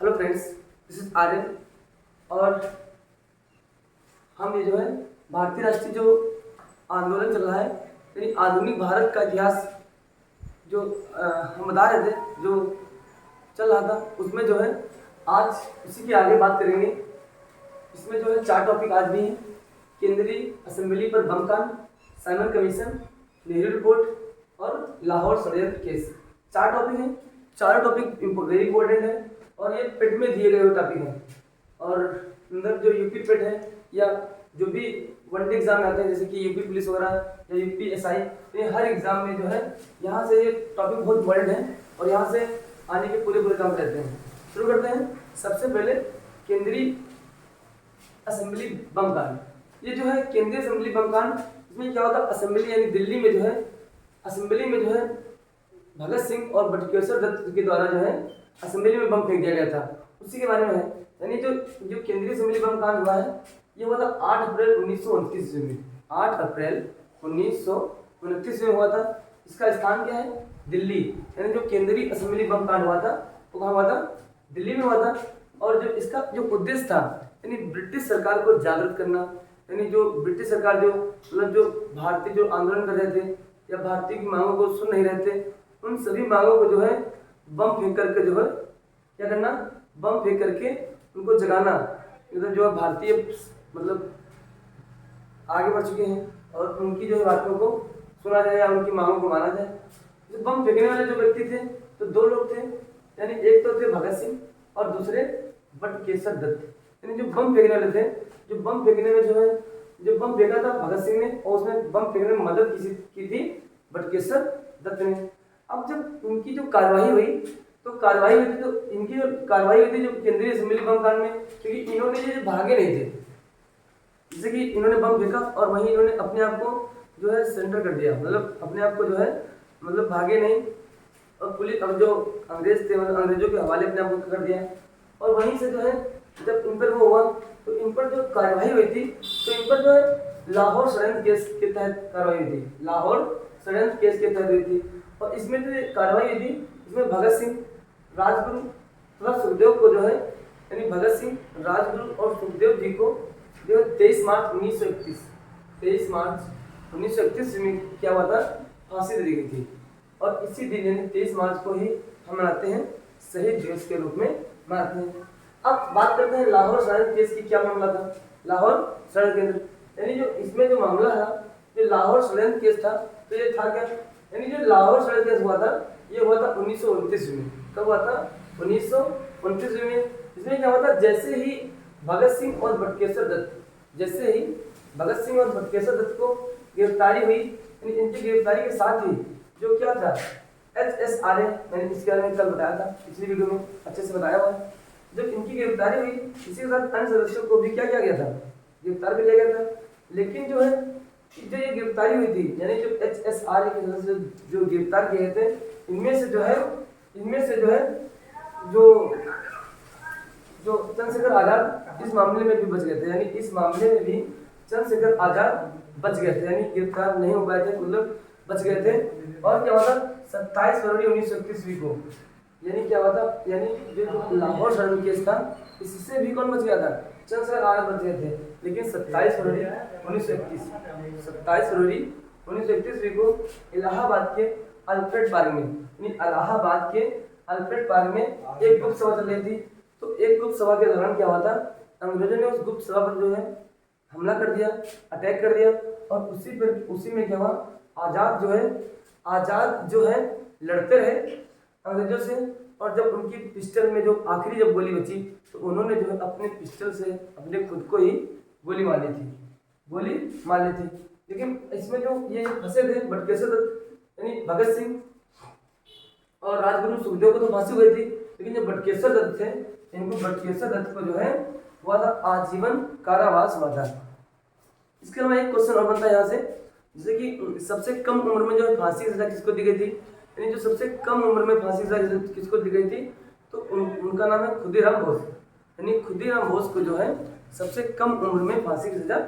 Hello friends, this is Aryan. और हम ये जो है भारतीय राष्ट्रीय जो आंदोलन चल रहा है यानी आधुनिक भारत का इतिहास जो हम बता रहे थे जो चल रहा था उसमें जो है आज उसी की आगे बात करेंगे। इसमें जो है 4 टॉपिक आज भी हैं। केंद्रीय असेंबली पर बम कांड, साइमन कमीशन, नेहरू रिपोर्ट और लाहौर षड्यंत्र केस। 4 टॉपिक हैं। चारों टॉपिक वेरी इंपॉर्टेंट है और ये पेट में दिए गए हुए टॉपिक हैं। और अंदर जो यूपी पेट है या जो भी वनडे एग्जाम में आते हैं जैसे कि यूपी पुलिस वगैरह या यूपी एसआई, तो ये हर एग्जाम में जो है यहाँ से ये टॉपिक बहुत इंपॉर्टेंट है और यहाँ से आने के पूरे काम रहते हैं। शुरू करते हैं। सबसे पहले केंद्रीय असेंबली बम कांड। ये जो है केंद्रीय असेंबली बम कांड, इसमें क्या होता है असेंबली यानी दिल्ली में जो है असेंबली में जो है भगत सिंह और बटुकेश्वर दत्त के द्वारा जो है असेंबली में बम फेंक दिया गया था, उसी के बारे में है। यानी जो केंद्रीय असेंबली बम कांड हुआ है ये हुआ था 8 अप्रैल 1929 ईस्वी में। 8 अप्रैल 1929 में हुआ था। इसका स्थान क्या है? दिल्ली। यानी जो केंद्रीय असेंबली बम कांड हुआ था वो कहाँ हुआ था? दिल्ली में हुआ था। और जो इसका जो उद्देश्य था यानी ब्रिटिश सरकार को जागृत करना, यानी जो ब्रिटिश सरकार जो मतलब जो भारतीय जो आंदोलन कर रहे थे या भारतीय की मांगों को सुन नहीं रहे थे, उन सभी मांगों को जो है बम फेंक करके जो है क्या करना, बम फेंक करके उनको जगाना। मतलब जो भारतीय मतलब आगे बढ़ चुके हैं और उनकी जो बातों को सुना जाए या उनकी मांगों को माना जाए। जो बम फेंकने वाले जो व्यक्ति थे तो 2 लोग थे, यानी एक तो थे भगत सिंह और दूसरे बटुकेश्वर दत्त। यानी जो बम फेंकने वाले थे, जो बम फेंकने में जो है जो बम फेंका था भगत सिंह ने और उसमें बम फेंकने में मदद की थी बटुकेश्वर दत्त ने। अब जब उनकी जो कार्रवाई हुई तो कार्रवाई हुई थी तो इनकी जो कार्रवाई हुई थी जो केंद्रीय असेंबली बम कांड में, क्योंकि इन्होंने ये भागे नहीं थे, जैसे कि इन्होंने बम फेंका और वहीं इन्होंने अपने आप को जो है सेंटर कर दिया, मतलब अपने आप को जो है मतलब भागे नहीं और पुलिस अब जो अंग्रेज थे मतलब अंग्रेजों के हवाले अपने आप को कर दिया। और वहीं से जो है जब इन पर वो हुआ तो इन पर जो कार्रवाई हुई थी तो इन पर जो है लाहौर षड्यंत्र केस के तहत कार्रवाई हुई थी। लाहौर षड्यंत्र केस के तहत हुई थी और इसमें जो कार्रवाई हुई थी इसमें भगत सिंह, राजगुरु तथा सुखदेव को जो है यानी भगत सिंह, राजगुरु और सुखदेव जी को जो है 23 मार्च 1931 में क्या हुआ था, फांसी दे दी गई थी। और इसी दिन यानी 23 मार्च को ही हम मनाते हैं शहीद दिवस के रूप में मनाते हैं। अब बात करते हैं लाहौर षड्यंत्र केस की। क्या मामला था? लाहौर षड्यंत्र केंद्र यानी जो इसमें जो मामला था जो लाहौर षड्यंत्र केस था तो ये था क्या, यानी जो लाहौर षड्यंत्र केस हुआ था ये हुआ था 1929 में। कब हुआ था? 1929 में। इसमें क्या हुआ था, जैसे ही भगत सिंह और बटुकेश्वर दत्त को गिरफ्तारी हुई, यानी इनकी गिरफ्तारी के साथ ही जो क्या था HSRA, मैंने इसके बारे में कल बताया था पिछली वीडियो में अच्छे से बताया हुआ है। जब इनकी गिरफ्तारी हुई इसी के साथ अन्य सदस्यों को भी क्या किया गया था, गिरफ्तार कर लिया गया था। लेकिन जो है जो ये गिरफ्तारी हुई थी यानी जो HSRA के सदस्य जो गिरफ्तार किए थे इनमें से जो है जो चंद्रशेखर आजाद इस मामले में भी बच गए थे, यानी इस मामले में भी चंद्रशेखर आजाद बच गए थे, यानी गिरफ्तार नहीं हो पाए थे, मतलब बच गए थे। और क्या हुआ था 27 फरवरी 1931 को, यानी क्या हुआ था, यानी जो लाहौर षड्यंत्र केस था इससे भी कौन बच गया था, चंद्रशेखर आजाद बच गए थे। लेकिन 27 फरवरी 1931 को इलाहाबाद के अल्फ्रेड पार्क में, यानी इलाहाबाद के अल्फ्रेड पार्क में एक गुप्त सभा चल रही थी। तो एक गुप्त सभा के दौरान क्या हुआ था, अंग्रेजों ने उस गुप्त सभा पर जो है हमला कर दिया, अटैक कर दिया। और उसी में क्या हुआ, आजाद जो है लड़ते रहे अंग्रेजों से। और जब उनकी पिस्टल में जो आखिरी जब गोली बची तो उन्होंने जो है अपने पिस्टल से अपने खुद को ही गोली मार ली थी। लेकिन इसमें जो ये फंसे थे बटुकेश्वर दत्त यानी भगत सिंह और राजगुरु सुखदेव को तो फांसी हुई थी, लेकिन जो बटुकेश्वर दत्त थे इनको बटुकेश्वर दत्त को जो है हुआ था आजीवन कारावास हुआ था। इसके अलावा एक क्वेश्चन और बनता है यहाँ से, जैसे कि सबसे कम उम्र में जो है फांसी की सजा किसको दी गई थी, यानी जो सबसे कम उम्र में फांसी की सजा किसको दी गई थी तो उनका नाम है खुदीराम बोस। यानी खुदीराम बोस को जो है सबसे कम उम्र में फांसी की सजा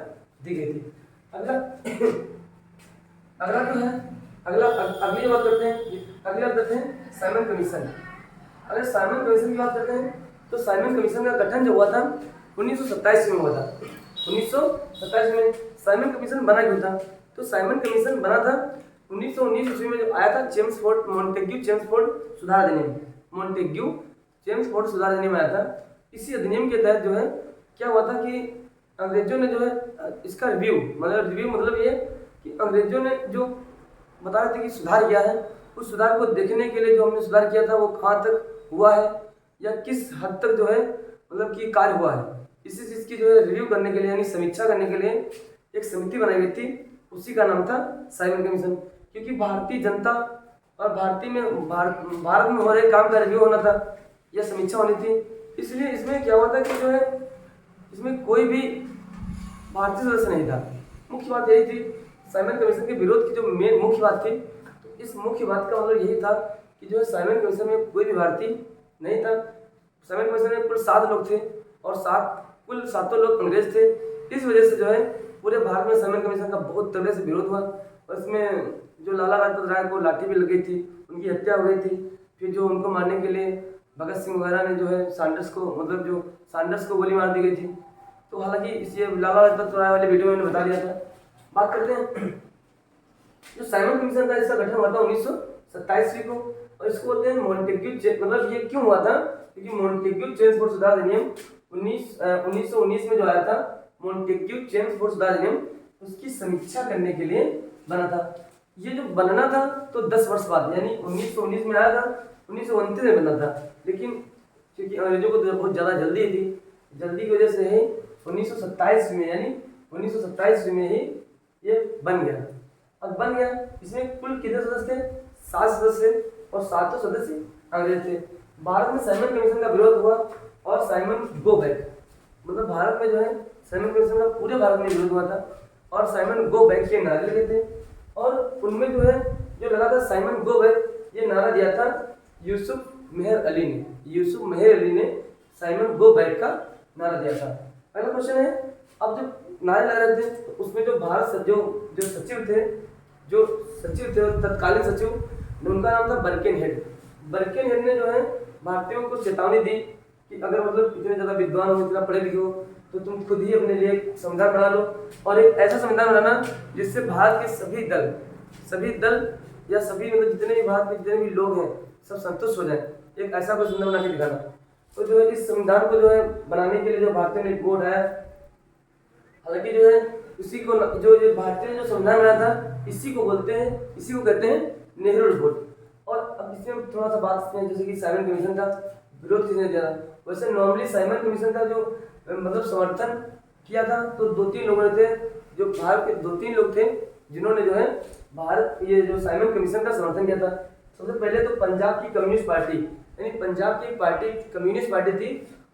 दी गई थी। अगला जो है अगली बात करते हैं साइमन कमीशन। अगर साइमन कमीशन की बात करते हैं तो साइमन कमीशन का गठन जो हुआ था 1927 में हुआ था। 1927 में साइमन कमीशन बना क्यों था? तो साइमन कमीशन बना था 1919 ईस्वी में, जो आया था चेम्सफोर्ड मॉन्टेग्यू चेम्सफोर्ड सुधार अधिनियम, मॉन्टेग्यू चेम्सफोर्ड सुधार अधिनियम आया था। इसी अधिनियम के तहत जो है क्या हुआ था कि अंग्रेजों ने जो है इसका रिव्यू मतलब ये कि अंग्रेजों ने जो बता रहे थे कि सुधार किया है, उस सुधार को देखने के लिए जो हमने सुधार किया था वो कहाँ तक हुआ है या किस हद तक जो है मतलब कि कार्य हुआ है, इसी चीज़ की जो है रिव्यू करने के लिए यानी समीक्षा करने के लिए एक समिति बनाई गई थी, उसी का नाम था साइमन कमीशन। क्योंकि भारतीय जनता और भारत में हो रहे काम का रिव्यू होना था या समीक्षा होनी थी, इसलिए इसमें क्या हुआ था कि जो है इसमें कोई भी भारतीय सदस्य नहीं था। मुख्य बात यही थी, साइमन कमीशन के विरोध की जो मेन मुख्य बात थी, तो इस मुख्य बात का मतलब यही था कि जो है साइमन कमीशन में कोई भी भारतीय नहीं था। साइमन कमीशन में कुल 7 लोग थे और कुल 7 लोग अंग्रेज थे। इस वजह से जो है पूरे भारत में साइमन कमीशन का बहुत तगड़े से विरोध हुआ और इसमें जो लाला लाजपत राय को लाठी भी लग गई थी, उनकी हत्या हो गई थी। फिर जो उनको मारने के लिए भगत सिंह वगैरह ने जो है सैंडर्स को गोली मार दी गई थी। तो हालांकि इस ये लाला लाजपत राय वाले वीडियो में मैंने बता दिया था। बात करते हैं जो साइमन कमीशन का, इसका गठन हुआ था 1927 ईस्वी को और इसको बोलते हैं मॉन्टेग्यू मतलब ये क्यों हुआ था? क्योंकि मॉन्टेग्यू चेम्सफोर्ड सुधार अधिनियम 1919 में जो आया था, मॉन्टेग्यू चेम्सफोर्ड सुधार अधिनियम, उसकी समीक्षा करने के लिए बना था। ये जो बनना था तो 10 वर्ष बाद यानी 1919 में आया था, 1929 में बना था, लेकिन क्योंकि अंग्रेजों को बहुत ज़्यादा जल्दी थी, जल्दी की वजह से ही 1927 में यानी 1927 में ही ये बन गया। अब बन गया, इसमें कुल कितने सदस्य थे? 7 सदस्य और 7 सदस्य अंग्रेज थे। भारत में साइमन कमीशन का विरोध हुआ और साइमन गो बैक, मतलब भारत में जो है साइमन कमीशन का पूरे भारत में विरोध हुआ था और साइमन गो बैक के नारे लगे थे। और उनमें जो है जो लगा था साइमन गो बैक, ये नारा दिया था यूसुफ मेहर अली ने साइमन गो बैक का नारा दिया था। पहला क्वेश्चन है, अब जो नारे लगा रहे थे तो उसमें जो भारत जो सचिव थे तत्कालीन सचिव, उनका नाम था बर्किन हेड ने जो है भारतीयों को चेतावनी दी कि अगर मतलब इतने ज़्यादा विद्वान हो, इतना पढ़े लिखे हो, तो तुम खुद ही अपने लिए एक संविधान बना लो और एक ऐसा संविधान बनाना जिससे भारत के सभी दल या सभी मतलब जितने भी भारत में जितने भी लोग हैं सब संतुष्ट हो जाए, एक ऐसा कोई संविधान बना के दिखाना। तो जो है इस संविधान को जो है बनाने के लिए जो भारतीय ने रिपोर्ट आया, हालांकि जो है इसी को जो भारतीय ने जो संविधान बनाया था इसी को कहते हैं नेहरू रिपोर्ट। और अब इसमें थोड़ा सा बात करते हैं, जैसे कि साइमन कमीशन का विरोध किसने किया था? वैसे नॉर्मली साइमन कमीशन का जो मतलब समर्थन किया था तो 2-3 लोगों ने थे, जो भारत के 2-3 लोग थे जिन्होंने जो है ये जो साइमन कमीशन का समर्थन किया था। सबसे पहले तो पंजाब की कम्युनिस्ट पार्टी, यानी पंजाब की एक पार्टी कम्युनिस्ट पार्टी थी,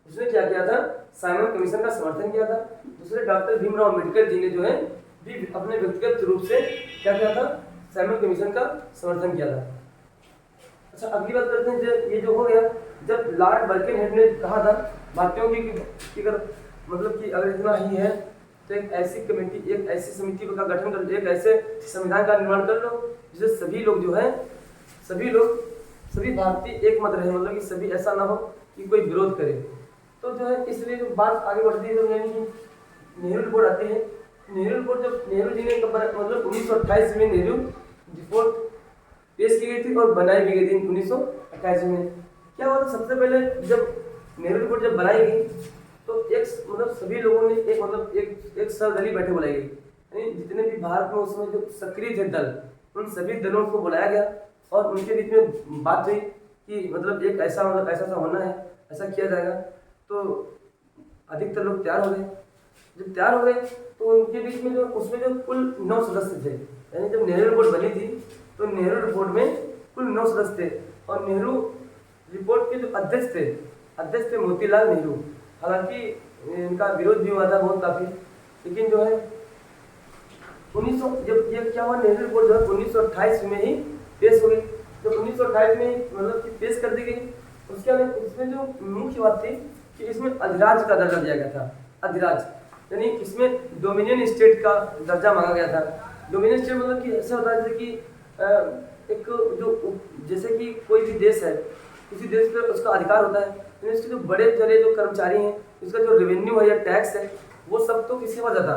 उसने क्या किया था? साइमन कमीशन का समर्थन किया था। दूसरे डॉक्टर भीमराव अम्बेडकर जी ने जो है भी अपने व्यक्तिगत रूप से क्या किया था? साइमन कमीशन का समर्थन किया था। अच्छा, अगली बात करते हैं, ये जो हो गया जब लॉर्ड बर्किन हेड ने कहा था भारतीयों की अगर मतलब कि अगर इतना ही है तो एक ऐसी समिति का गठन कर, एक ऐसे संविधान का निर्माण कर लो जिससे सभी लोग जो है सभी भारतीय एक मत रहे, मतलब कि सभी ऐसा ना हो कि कोई विरोध करे। तो जो है इसलिए जो बात आगे बढ़ती है तो यानी कि नेहरू रिपोर्ट आती है। नेहरू रिपोर्ट जब नेहरू जी ने मतलब 1928 में नेहरू रिपोर्ट पेश की गई थी और बनाई भी गई थी 1928 में। क्या हुआ था? सबसे पहले जब नेहरू रिपोर्ट जब बनाई गई तो मतलब सभी लोगों ने एक सर्वदलीय बैठक बुलाई गई, यानी जितने भी भारत में उसमें जो सक्रिय थे दल, उन सभी दलों को बुलाया गया और उनके बीच में बात हुई कि मतलब एक ऐसा होना है, ऐसा किया जाएगा। तो अधिकतर लोग तैयार हो गए। जब तैयार हो गए तो उनके बीच में उसमें जो कुल 9 सदस्य थे, यानी जब नेहरू रिपोर्ट बनी थी तो नेहरू रिपोर्ट में कुल 9 सदस्य थे और नेहरू रिपोर्ट के जो अध्यक्ष थे मोतीलाल नेहरू। हालांकि इनका विरोध भी हुआ था बहुत काफ़ी, लेकिन जो है जब ये क्या हुआ, नेहरू रिपोर्ट जो है 1928 में ही पेश हो गई। जब 1928 में मतलब कि पेश कर दी गई, उसके बाद इसमें जो मुख्य बात थी कि इसमें अधिराज का दर्जा दिया गया था। अधिराज यानी इसमें डोमिनियन स्टेट का दर्जा मांगा गया था। डोमिनियन स्टेट मतलब कि ऐसा होता है जैसे कि एक जो जैसे कि कोई भी देश है किसी देश पर उसका अधिकार होता है, लेकिन इसके जो बड़े चले जो कर्मचारी हैं, इसका जो रेवेन्यू है या टैक्स है, वो सब तो किसी में जाता,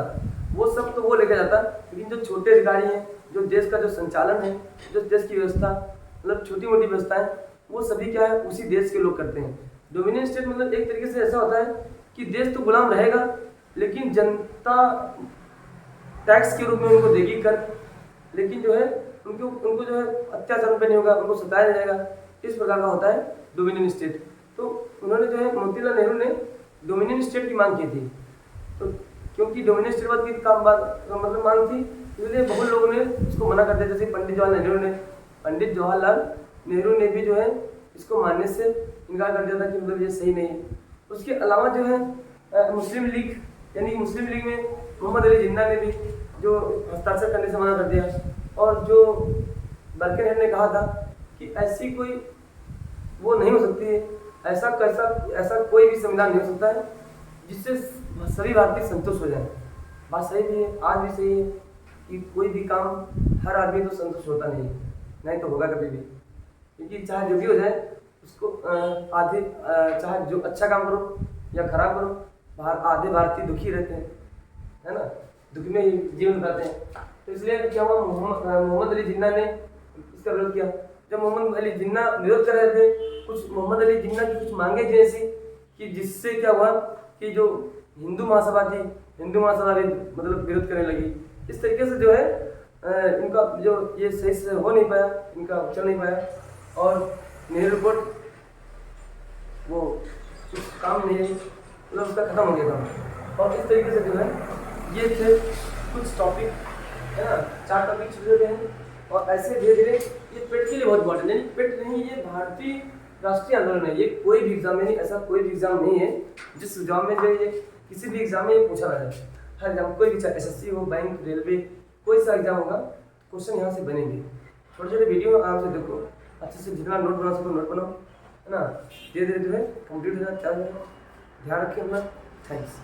वो सब तो वो लेके जाता। लेकिन जो छोटे अधिकारी हैं, जो देश का जो संचालन है, जो देश की व्यवस्था, मतलब छोटी मोटी व्यवस्थाएं, वो सभी क्या है उसी देश के लोग करते हैं। डोमिनियन स्टेट मतलब एक तरीके से ऐसा होता है कि देश तो गुलाम रहेगा, लेकिन जनता टैक्स के रूप में उनको देगी कर, लेकिन जो है उनको जो है अत्याचार पे नहीं होगा, उनको सताया नहीं जाएगा। इस प्रकार का होता है डोमिनियन स्टेट। तो उन्होंने जो है मोतीलाल नेहरू ने डोमिनियन स्टेट की मांग की थी। तो क्योंकि डोमिनियन स्टेट की मतलब मांग थी, इसलिए बहुत लोगों ने इसको मना कर दिया। जैसे पंडित जवाहरलाल नेहरू ने भी जो है इसको मानने से इनकार कर दिया था कि मतलब ये सही नहीं है। उसके अलावा जो है मुस्लिम लीग, यानी मुस्लिम लीग में मोहम्मद अली जिन्ना ने भी जो हस्ताक्षर करने से मना कर दिया। और जो बर्किनहेड ने कहा था कि ऐसी कोई वो नहीं हो सकती है, ऐसा कोई भी संविधान नहीं हो सकता है जिससे सभी भारतीय संतुष्ट हो जाए। बात सही भी है, आज भी सही है कि कोई भी काम हर आदमी तो संतुष्ट होता नहीं तो होगा कभी भी, क्योंकि चाहे जो भी हो जाए उसको चाहे जो अच्छा काम करो या खराब करो, आधे भारतीय दुखी रहते हैं, है ना, दुख में ही जीवन बिताते हैं। तो इसलिए क्या हुआ, मोहम्मद अली जिन्ना ने इसका विरोध किया। जब मोहम्मद अली जिन्ना विरोध कर रहे थे, कुछ मोहम्मद अली जिन्ना की कुछ मांगे थी ऐसी कि जिससे क्या हुआ कि जो हिंदू महासभा थी, हिंदू महासभा भी मतलब विरोध करने लगी। इस तरीके से जो है इनका जो ये सही से हो नहीं पाया, इनका चल नहीं पाया, और नेहरू रिपोर्ट वो कुछ काम नहीं, मतलब उसका खत्म हो गया था। और इस तरीके से जो है ये थे कुछ टॉपिक, है ना, 4 टॉपिक छोटे हैं। और ऐसे धीरे धीरे ये पेट के लिए बहुत इंपॉर्टेंट है। पेट नहीं, ये भारतीय राष्ट्रीय आंदोलन है। ये कोई भी एग्जाम में नहीं, ऐसा कोई भी एग्जाम नहीं है जिस एग्जाम में जो ये किसी भी एग्जाम में ये पूछा ना जाए। हर एग्जाम, कोई भी, चाहे एसएससी हो, बैंक, रेलवे, कोई सा एग्जाम होगा, क्वेश्चन यहाँ से बनेंगे। छोटे छोटे वीडियो आराम से देखो, अच्छे से जितना नोट बना सको नोट बनाओ, है ना, धीरे धीरे जो है कंप्लीट हो जाए। ध्यान रखिए अपना। थैंक्स।